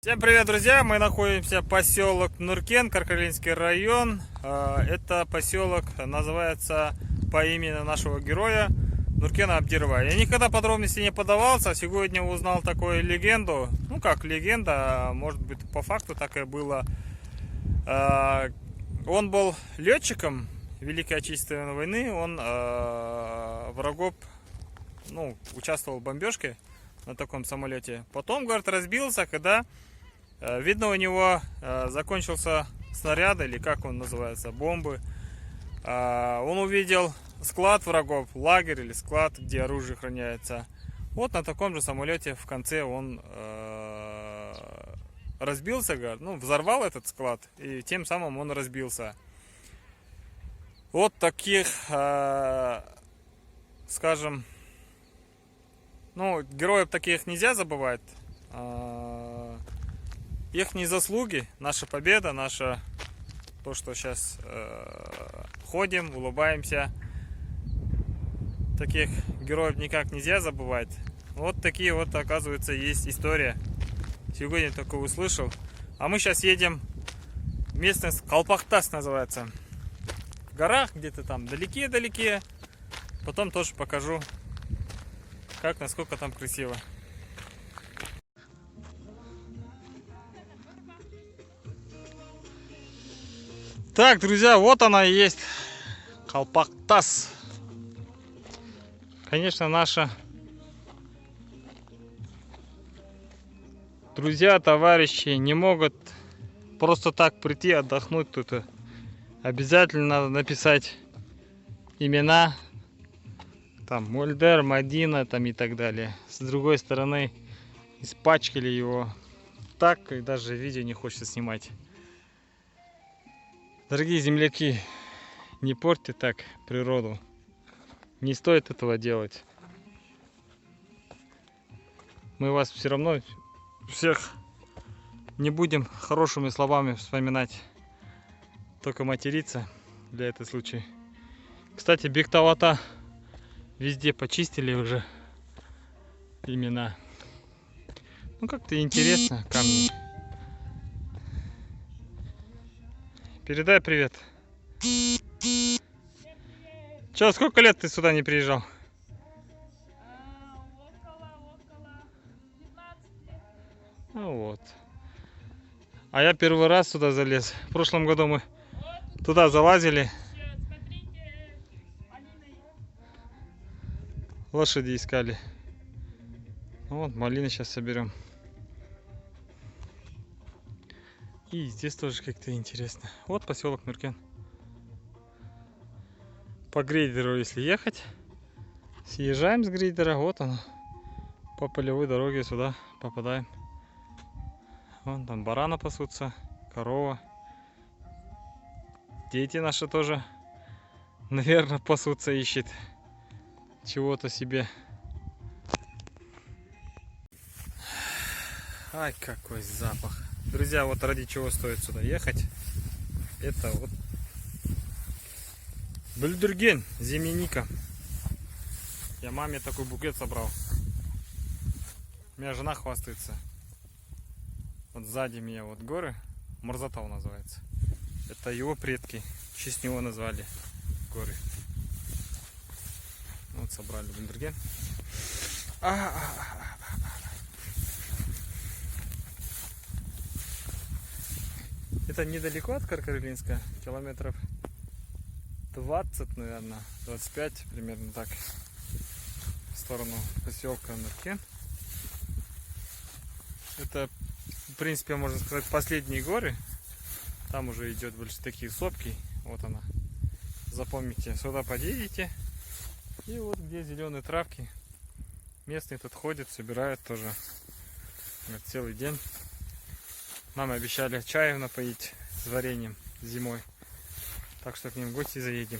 Всем привет, друзья! Мы находимся в поселок Нуркен, Каркаринский район. Это поселок называется по имени нашего героя Нуркена Абдирова. Я никогда подробности не подавался, сегодня узнал такую легенду. Ну как легенда, может быть по факту так и было. Он был летчиком Великой Отечественной войны, он врагов, участвовал в бомбежке на таком самолете. Потом, говорит, разбился, когда видно, у него закончился снаряд, или как он называется, бомбы. Он увидел склад врагов, лагерь или склад, где оружие храняется. Вот на таком же самолете в конце он разбился, говорит, взорвал этот склад, и тем самым он разбился. Вот таких, скажем, героев таких нельзя забывать. Их не заслуги, наша победа, наша то, что сейчас ходим, улыбаемся. Таких героев никак нельзя забывать. Вот такие вот, оказывается, есть история. Сегодня только услышал. А мы сейчас едем, местность Калпактас называется. В горах где-то там, далеке-далеке. Потом тоже покажу, насколько там красиво. Так, друзья, вот она и есть, Калпактас. Конечно, наши друзья, товарищи не могут просто так прийти отдохнуть тут. Обязательно надо написать имена, там Мольдер, Мадина там и так далее. С другой стороны, испачкали его так, и даже видео не хочется снимать. Дорогие земляки, не портьте так природу. Не стоит этого делать. Мы вас все равно всех не будем хорошими словами вспоминать. Только материться для этого случая. Кстати, Бектавата везде почистили уже имена. Как-то интересно, камни. Передай привет. Че, сколько лет ты сюда не приезжал? Около 15 лет. Вот. А я первый раз сюда залез. В прошлом году мы туда залазили. Смотрите, малиной. Лошади искали. Вот, малины сейчас соберем. И здесь тоже как-то интересно. Вот поселок Нуркен. По грейдеру, если ехать, съезжаем с грейдера, вот оно. По полевой дороге сюда попадаем. Вон там барана пасутся, корова. Дети наши тоже, наверное, пасутся, ищет чего-то себе. Ай, какой запах. Друзья, вот ради чего стоит сюда ехать. Это вот Бульдерген, земляника. Я маме такой букет собрал. У меня жена хвастается. Вот сзади меня вот горы, Мурзатал называется. Это его предки, в честь него назвали горы. Вот собрали Бульдерген. Это недалеко от Каркарилинска, километров 20, наверное, 25, примерно так, в сторону поселка Нуркен. Это, в принципе, можно сказать, последние горы. Там уже идет больше такие сопки. Вот она. Запомните, сюда подъедете. И вот где зеленые травки. Местные тут ходят, собирают тоже. Вот целый день. Нам обещали чаем напоить с вареньем зимой. Так что к ним в гости заедем.